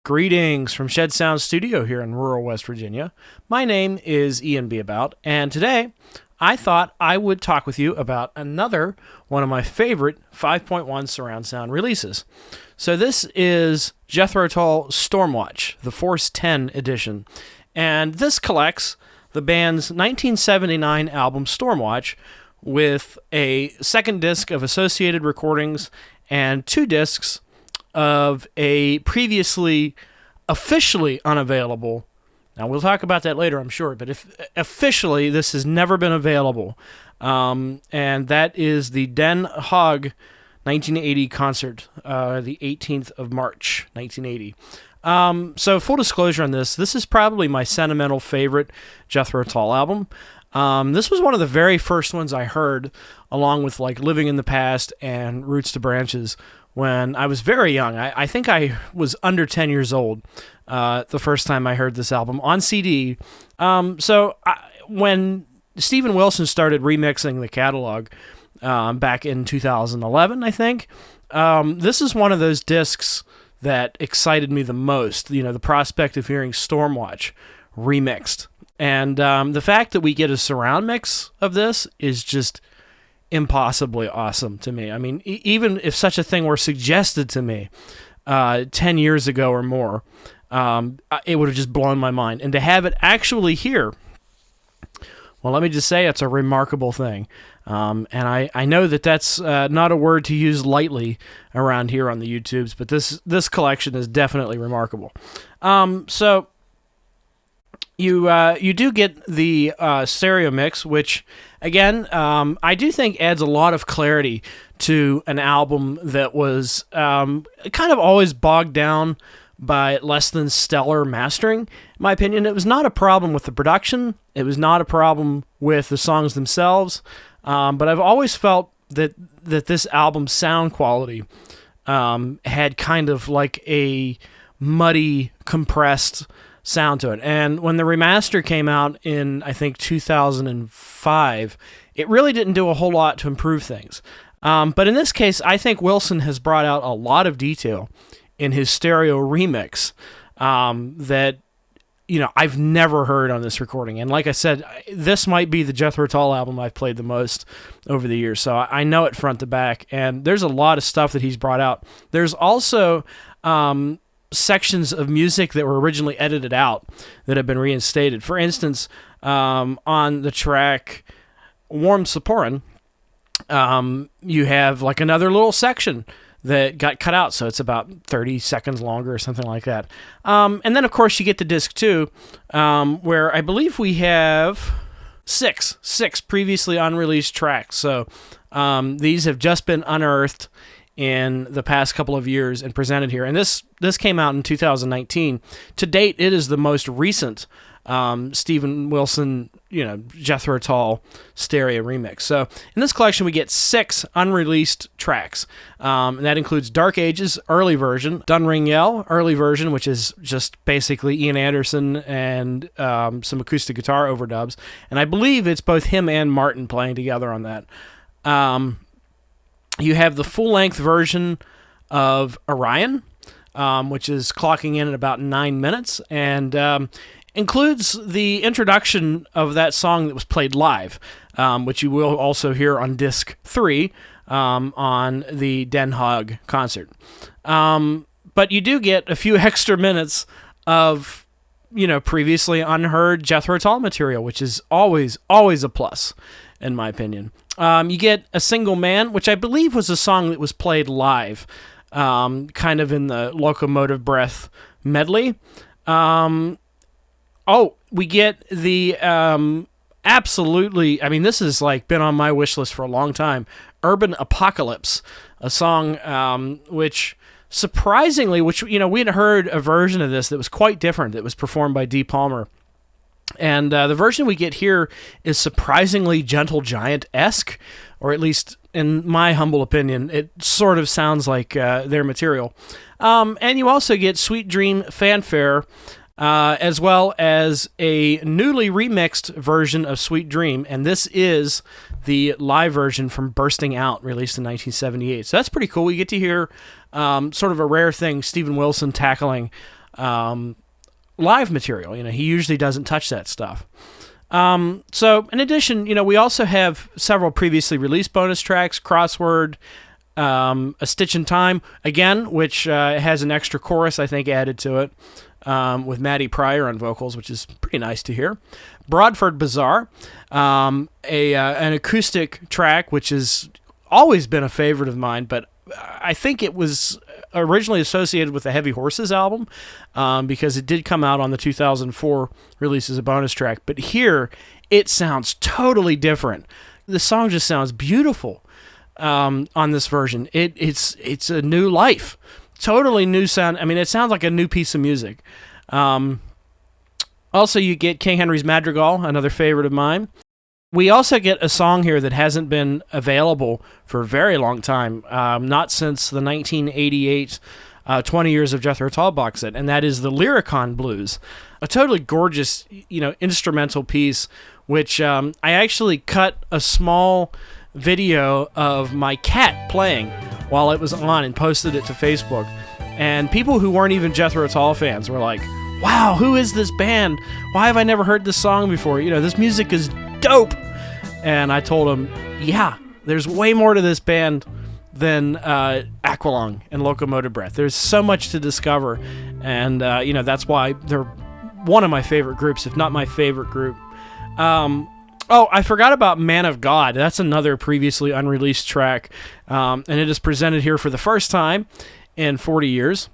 Greetings from Shed Sound Studio here in rural West Virginia. My name is Ian Beabout, and today I thought I would talk with you about another one of my favorite 5.1 surround sound releases. So this is Jethro Tull Stormwatch, the Force 10 edition, and this collects the band's 1979 album Stormwatch with a second disc of associated recordings and two discs of a previously officially unavailable, now we'll talk about that later I'm sure, but if officially this has never been available, and that is the Den Haag 1980 concert, the 18th of March 1980. So full disclosure on this is probably my sentimental favorite Jethro Tull album. This was one of the very first ones I heard, along with like Living in the Past and Roots to Branches, when I was very young. I think I was under 10 years old the first time I heard this album on CD. When Steven Wilson started remixing the catalog back in 2011, I think, this is one of those discs that excited me the most, the prospect of hearing Stormwatch remixed. And the fact that we get a surround mix of this is just impossibly awesome to me. I mean, even if such a thing were suggested to me 10 years ago or more, it would have just blown my mind. And to have it actually here, well, let me just say it's a remarkable thing. And I know that that's not a word to use lightly around here on the YouTubes, but this collection is definitely remarkable. So you do get the stereo mix, which, again, I do think adds a lot of clarity to an album that was kind of always bogged down by less than stellar mastering. In my opinion, it was not a problem with the production. It was not a problem with the songs themselves. But I've always felt that this album's sound quality had kind of like a muddy, compressed sound to it. And when the remaster came out in, I think, 2005, it really didn't do a whole lot to improve things. But in this case, I think Wilson has brought out a lot of detail in his stereo remix that I've never heard on this recording. And like I said, this might be the Jethro Tull album I've played the most over the years, so I know it front to back, and there's a lot of stuff that he's brought out. There's also sections of music that were originally edited out that have been reinstated. For instance, on the track Warm Saporin, you have like another little section that got cut out, so it's about 30 seconds longer or something like that. And then, of course, you get to disc 2, where I believe we have six previously unreleased tracks. So these have just been unearthed in the past couple of years and presented here. And this came out in 2019. To date, it is the most recent Steven Wilson, Jethro Tull stereo remix. So in this collection, we get 6 unreleased tracks. And that includes Dark Ages, early version, Dun Ring Yell, early version, which is just basically Ian Anderson and some acoustic guitar overdubs. And I believe it's both him and Martin playing together on that. You have the full-length version of Orion, which is clocking in at about 9 minutes, and includes the introduction of that song that was played live, which you will also hear on disc 3 on the Den Haag concert. But you do get a few extra minutes of, previously unheard Jethro Tull material, which is always a plus, in my opinion. You get A Single Man, which I believe was a song that was played live, kind of in the Locomotive Breath medley. We get the absolutely, this has like been on my wish list for a long time, Urban Apocalypse, a song which surprisingly, we had heard a version of this that was quite different, that was performed by Dee Palmer. And the version we get here is surprisingly Gentle Giant-esque, or at least in my humble opinion, it sort of sounds like their material. And you also get Sweet Dream Fanfare, as well as a newly remixed version of Sweet Dream, and this is the live version from Bursting Out, released in 1978. So that's pretty cool. We get to hear sort of a rare thing, Steven Wilson tackling live material. He usually doesn't touch that stuff. So in addition, we also have several previously released bonus tracks, Crossword, A Stitch in Time, again, which has an extra chorus, I think, added to it, with Maddie Pryor on vocals, which is pretty nice to hear. Broadford Bazaar, an acoustic track, which has always been a favorite of mine, but I think it was originally associated with the Heavy Horses album, because it did come out on the 2004 release as a bonus track. But here, it sounds totally different. The song just sounds beautiful on this version. It's a new life, totally new sound. I mean, it sounds like a new piece of music. Also, you get King Henry's Madrigal, another favorite of mine. We also get a song here that hasn't been available for a very long time, not since the 1988 20 Years of Jethro Tull box set, and that is the Lyricon Blues, a totally gorgeous, instrumental piece, which I actually cut a small video of my cat playing while it was on and posted it to Facebook, and people who weren't even Jethro Tull fans were like, wow, who is this band? Why have I never heard this song before? This music is dope. And I told him, yeah, there's way more to this band than Aqualung and Locomotive Breath. There's so much to discover, and that's why they're one of my favorite groups, if not my favorite group. I forgot about Man of God. That's another previously unreleased track, and it is presented here for the first time in 40 years.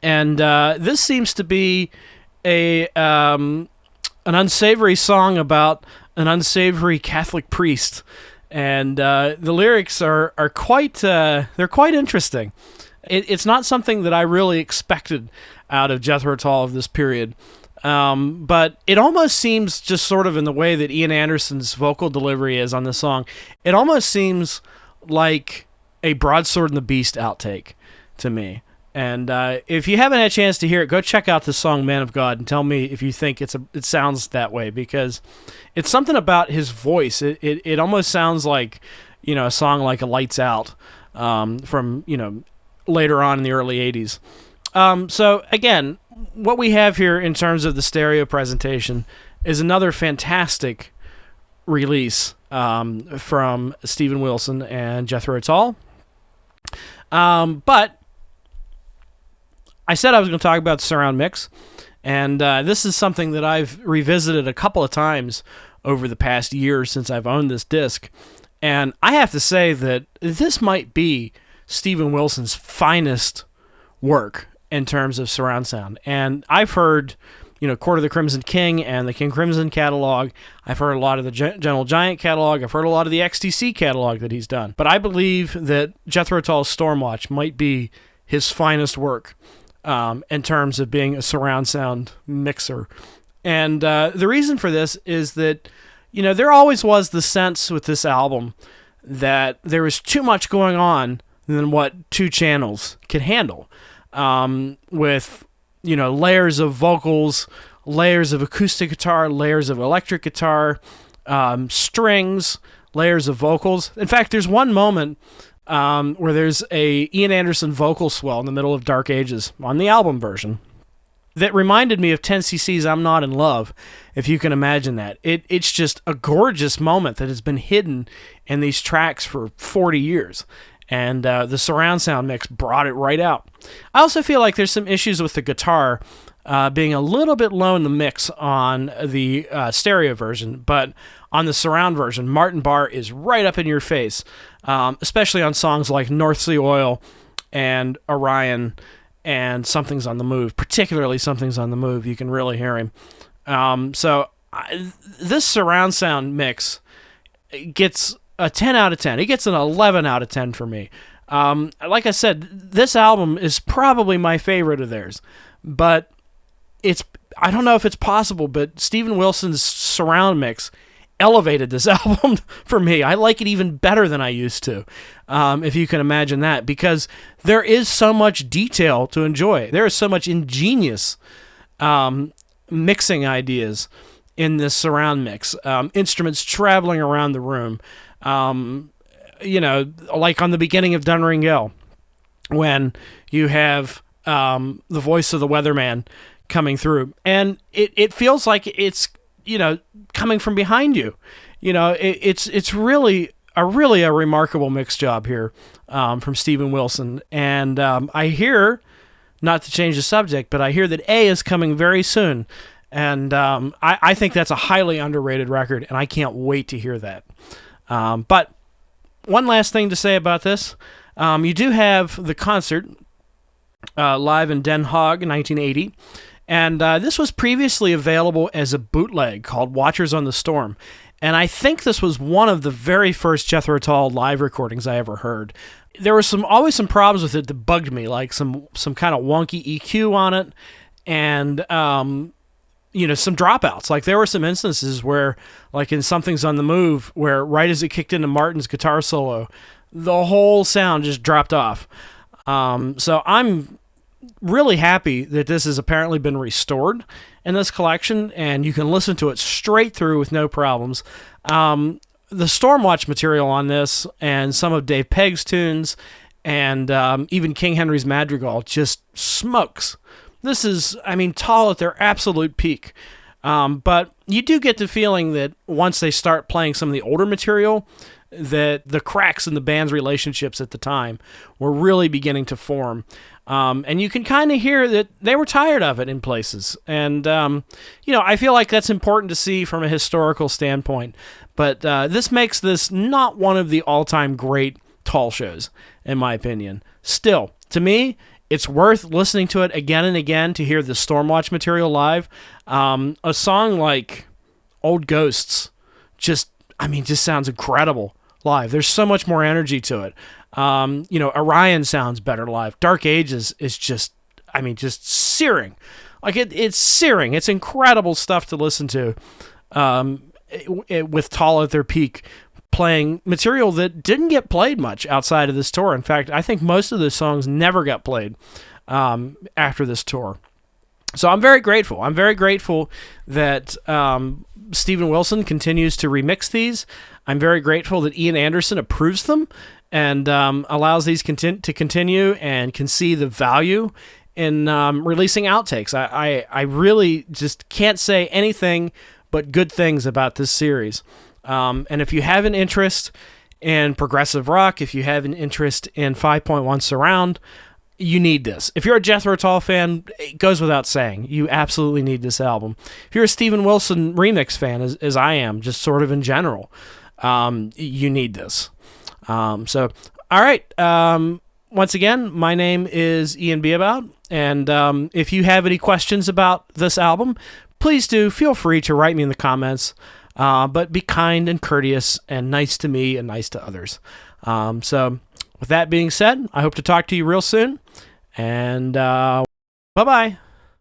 And this seems to be an unsavory song about an unsavory Catholic priest, and the lyrics are quite they're quite interesting. It's not something that I really expected out of Jethro Tull of this period, but it almost seems, just sort of in the way that Ian Anderson's vocal delivery is on this song, it almost seems like a Broadsword and the Beast outtake to me. And if you haven't had a chance to hear it, go check out the song Man of God and tell me if you think it sounds that way, because it's something about his voice. It almost sounds like, a song like a Lights Out from, later on in the early 80s. So again, what we have here in terms of the stereo presentation is another fantastic release from Steven Wilson and Jethro Tull. But I said I was going to talk about the surround mix, and this is something that I've revisited a couple of times over the past year since I've owned this disc, and I have to say that this might be Steven Wilson's finest work in terms of surround sound. And I've heard, Court of the Crimson King and the King Crimson catalog. I've heard a lot of the Gentle Giant catalog. I've heard a lot of the XTC catalog that he's done. But I believe that Jethro Tull's Stormwatch might be his finest work in terms of being a surround sound mixer. And the reason for this is that, there always was the sense with this album that there was too much going on than what two channels could handle. With, layers of vocals, layers of acoustic guitar, layers of electric guitar, strings, layers of vocals. In fact, there's one moment where there's a Ian Anderson vocal swell in the middle of Dark Ages on the album version that reminded me of 10cc's I'm Not in Love, if you can imagine that. It's just a gorgeous moment that has been hidden in these tracks for 40 years. And the surround sound mix brought it right out. I also feel like there's some issues with the guitar being a little bit low in the mix on the stereo version, but on the surround version, Martin Barre is right up in your face, especially on songs like North Sea Oil and Orion and Something's on the Move, particularly Something's on the Move. You can really hear him. This surround sound mix gets a 10 out of 10. It gets an 11 out of 10 for me. Like I said, this album is probably my favorite of theirs, but I don't know if it's possible, but Steven Wilson's surround mix elevated this album for me. I like it even better than I used to, if you can imagine that, because there is so much detail to enjoy. There is so much ingenious mixing ideas in this surround mix. Instruments traveling around the room. Like on the beginning of Dunringell, when you have the voice of the weatherman coming through, and it feels like it's, you know, coming from behind you. You know, it's really a remarkable mix job here from Steven Wilson, and I hear, not to change the subject, but I hear that A is coming very soon, and I think that's a highly underrated record, and I can't wait to hear that. But one last thing to say about this, you do have the concert live in Den Haag in 1980, and this was previously available as a bootleg called Watchers on the Storm. And I think this was one of the very first Jethro Tull live recordings I ever heard. There were always some problems with it that bugged me, like some kind of wonky EQ on it, and you know, some dropouts. Like there were some instances where, like in Something's on the Move, where right as it kicked into Martin's guitar solo, the whole sound just dropped off. So I'm really happy that this has apparently been restored in this collection, and you can listen to it straight through with no problems. The Stormwatch material on this, and some of Dave Pegg's tunes, and even King Henry's Madrigal just smokes. This is, I mean, Tull at their absolute peak. But you do get the feeling that once they start playing some of the older material, that the cracks in the band's relationships at the time were really beginning to form. And you can kind of hear that they were tired of it in places. And, you know, I feel like that's important to see from a historical standpoint. But this makes this not one of the all-time great Tull shows, in my opinion. Still, to me, it's worth listening to it again and again to hear the Stormwatch material live. A song like Old Ghosts just sounds incredible live. There's so much more energy to it. You know, Orion sounds better live. Dark Ages is just searing. Like it's searing. It's incredible stuff to listen to. With Tull at their peak, playing material that didn't get played much outside of this tour. In fact, I think most of the songs never got played after this tour. So I'm very grateful. I'm very grateful that Steven Wilson continues to remix these. I'm very grateful that Ian Anderson approves them and allows these to continue and can see the value in releasing outtakes. I really just can't say anything but good things about this series. And if you have an interest in progressive rock, if you have an interest in 5.1 surround, you need this. If you're a Jethro Tull fan, it goes without saying, you absolutely need this album. If you're a Steven Wilson remix fan, as I am, just sort of in general, you need this. So, all right. Once again, my name is Ian Beabout, and if you have any questions about this album, please do feel free to write me in the comments. But be kind and courteous and nice to me and nice to others. So with that being said, I hope to talk to you real soon. And bye-bye.